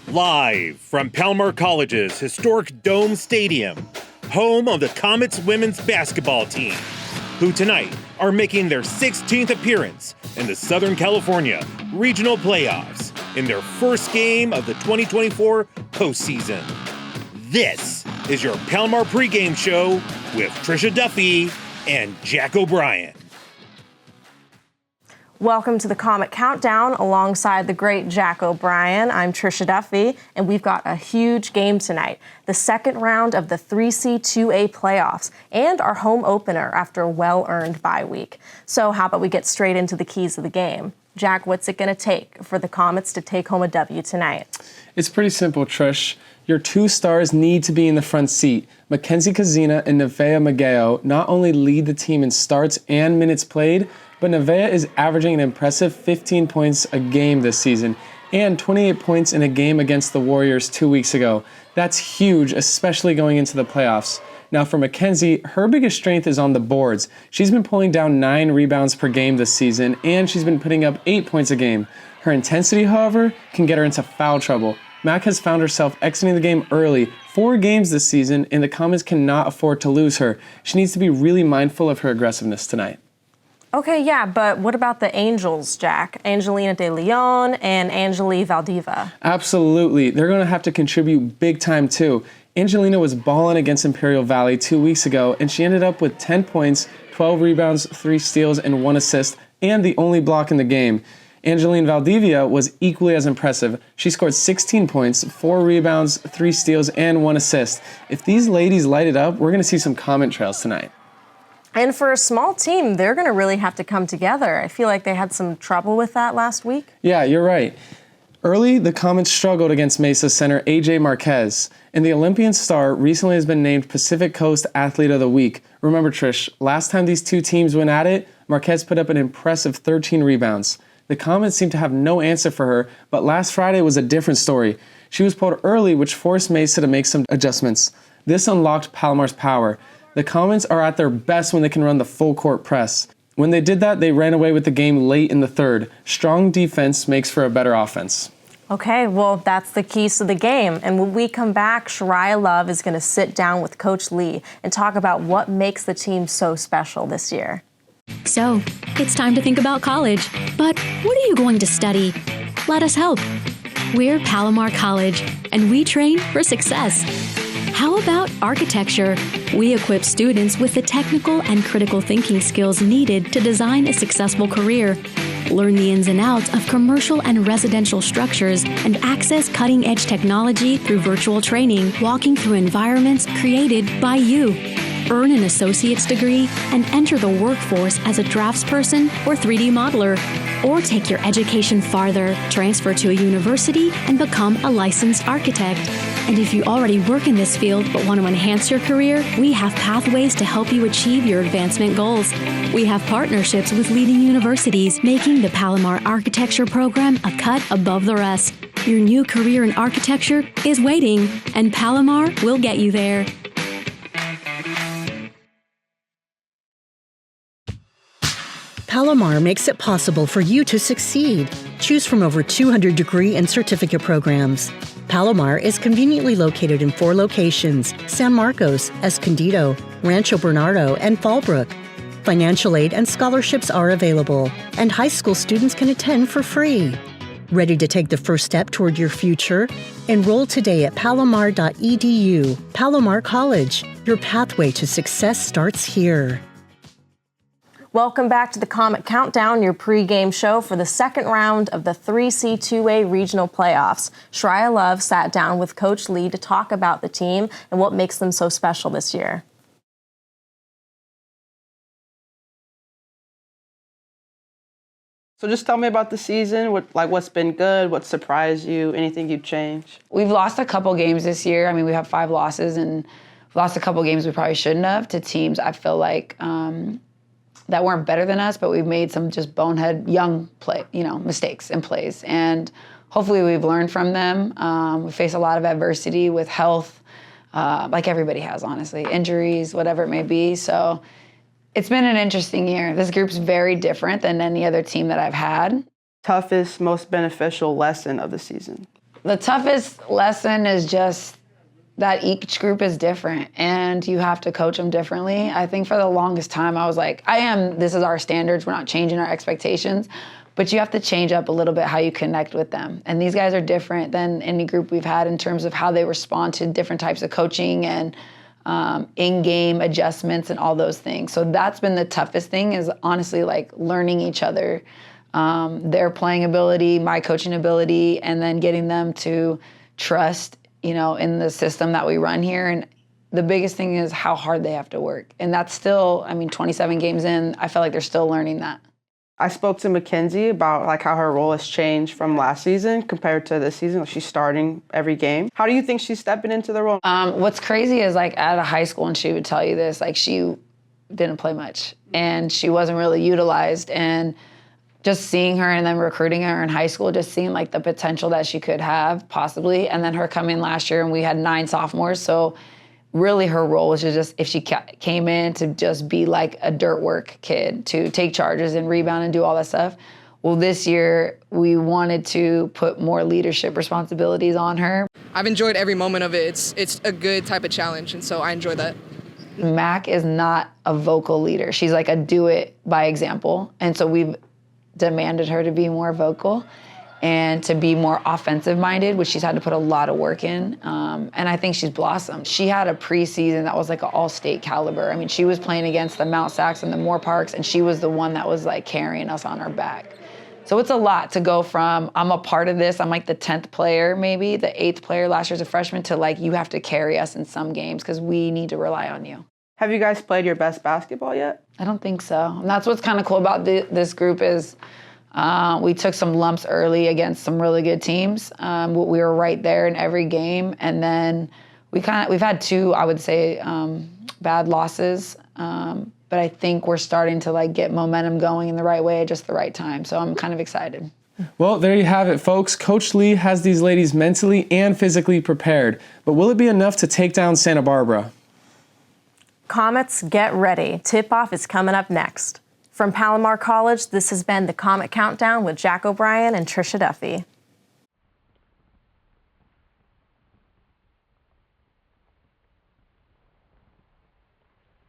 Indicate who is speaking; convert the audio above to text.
Speaker 1: Live from Palomar College's historic Dome Stadium, home of the Comets women's basketball team, who tonight are making their 16th appearance in the Southern California Regional Playoffs in their first game of the 2024 postseason. This is your Palomar pregame show with Trisha Duffy and Jack O'Brien.
Speaker 2: Welcome to the Comet Countdown alongside the great Jack O'Brien. I'm Trisha Duffy, and we've got a huge game tonight. The second round of the 3C 2A playoffs and our home opener after a well-earned bye week. So how about we get straight into the keys of the game? Jack, what's it going to take for the Comets to take home a W tonight?
Speaker 3: It's pretty simple, Trish. Your two stars need to be in the front seat. Mackenzie Kazina and Nevaeh Mageo not only lead the team in starts and minutes played, but Nevaeh is averaging an impressive 15 points a game this season and 28 points in a game against the Warriors 2 weeks ago. That's huge, especially going into the playoffs. Now for Mackenzie, her biggest strength is on the boards. She's been pulling down 9 rebounds per game this season, and she's been putting up 8 points a game. Her intensity, however, can get her into foul trouble. Mac has found herself exiting the game early 4 games this season, and the Comets cannot afford to lose her. She needs to be really mindful of her aggressiveness tonight.
Speaker 2: Okay, yeah, but what about the Angels, Jack? Angelina De Leon and Angeli Valdeva.
Speaker 3: Absolutely. They're going to have to contribute big time, too. Angelina was balling against Imperial Valley 2 weeks ago, and she ended up with 10 points, 12 rebounds, 3 steals, and 1 assist, and the only block in the game. Angeline Valdivia was equally as impressive. She scored 16 points, 4 rebounds, 3 steals, and 1 assist. If these ladies light it up, we're going to see some comment trails tonight.
Speaker 2: And for a small team, they're going to really have to come together. I feel like they had some trouble with that last week.
Speaker 3: Yeah, you're right. Early, the Comets struggled against Mesa center AJ Marquez, and the Olympian star recently has been named Pacific Coast Athlete of the Week. Remember, Trish, last time these two teams went at it, Marquez put up an impressive 13 rebounds. The Comets seem to have no answer for her, but last Friday was a different story. She was pulled early, which forced Mesa to make some adjustments. This unlocked Palomar's power. The Comets are at their best when they can run the full court press. When they did that, they ran away with the game late in the third. Strong defense makes for a better offense.
Speaker 2: Okay, well, that's the keys to the game. And when we come back, Shariah Love is going to sit down with Coach Lee and talk about what makes the team so special this year.
Speaker 4: So, it's time to think about college. But what are you going to study? Let us help. We're Palomar College, and we train for success. How about architecture? We equip students with the technical and critical thinking skills needed to design a successful career. Learn the ins and outs of commercial and residential structures and access cutting-edge technology through virtual training, walking through environments created by you. Earn an associate's degree and enter the workforce as a draftsperson or 3D modeler. Or take your education farther, transfer to a university, and become a licensed architect. And if you already work in this field but want to enhance your career, we have pathways to help you achieve your advancement goals. We have partnerships with leading universities, making the Palomar Architecture program a cut above the rest. Your new career in architecture is waiting, and Palomar will get you there.
Speaker 5: Palomar makes it possible for you to succeed. Choose from over 200 degree and certificate programs. Palomar is conveniently located in 4 locations: San Marcos, Escondido, Rancho Bernardo, and Fallbrook. Financial aid and scholarships are available, and high school students can attend for free. Ready to take the first step toward your future? Enroll today at palomar.edu. Palomar College. Your pathway to success starts here.
Speaker 2: Welcome back to the Comet Countdown, your pregame show for the second round of the 3C 2A regional playoffs. Shariah Love sat down with Coach Lee to talk about the team and what makes them so special this year.
Speaker 6: So just tell me about the season, what's been good, what surprised you, anything you'd change?
Speaker 7: We've lost a couple games this year. I mean, we have 5 losses, and we've lost a couple games we probably shouldn't have to teams I feel like that weren't better than us, but we've made some just bonehead young mistakes and plays. And hopefully we've learned from them. We face a lot of adversity with health, like everybody has, honestly, injuries, whatever it may be. So it's been an interesting year. This group's very different than any other team that I've had.
Speaker 6: Toughest, most beneficial lesson of the season?
Speaker 7: The toughest lesson is just that each group is different and you have to coach them differently. I think for the longest time I was like, this is our standards, we're not changing our expectations, but you have to change up a little bit how you connect with them. And these guys are different than any group we've had in terms of how they respond to different types of coaching and in-game adjustments and all those things. So that's been the toughest thing, is honestly like learning each other, their playing ability, my coaching ability, and then getting them to trust, in the system that we run here. And the biggest thing is how hard they have to work. And that's still, 27 games in, I feel like they're still learning that.
Speaker 6: I spoke to Mackenzie about like how her role has changed from last season compared to this season. Like, she's starting every game. How do you think she's stepping into the role?
Speaker 7: What's crazy is like out of high school, and she would tell you this, like she didn't play much and she wasn't really utilized. And just seeing her and then recruiting her in high school, just seeing like the potential that she could have possibly. And then her coming last year and we had 9 sophomores. So really her role was just, if she came in to just be like a dirt work kid, to take charges and rebound and do all that stuff. Well, this year we wanted to put more leadership responsibilities on her.
Speaker 8: I've enjoyed every moment of it. It's a good type of challenge, and so I enjoy that.
Speaker 7: Mac is not a vocal leader. She's like a do it by example. And so we've demanded her to be more vocal and to be more offensive minded, which she's had to put a lot of work in. And I think she's blossomed. She had a preseason that was like an all-state caliber. She was playing against the Mount Sacs and the Moore Parks, and she was the one that was like carrying us on her back. So it's a lot to go from, I'm a part of this, I'm like the 10th player maybe, the 8th player last year as a freshman, to like, you have to carry us in some games because we need to rely on you.
Speaker 6: Have you guys played your best basketball yet?
Speaker 7: I don't think so. And that's what's kind of cool about this group is we took some lumps early against some really good teams. We were right there in every game. And then we've had 2, I would say, bad losses. But I think we're starting to like get momentum going in the right way at just the right time. So I'm kind of excited.
Speaker 3: Well, there you have it, folks. Coach Lee has these ladies mentally and physically prepared. But will it be enough to take down Santa Barbara?
Speaker 2: Comets, get ready. Tip-off is coming up next. From Palomar College, this has been the Comet Countdown with Jack O'Brien and Trisha Duffy.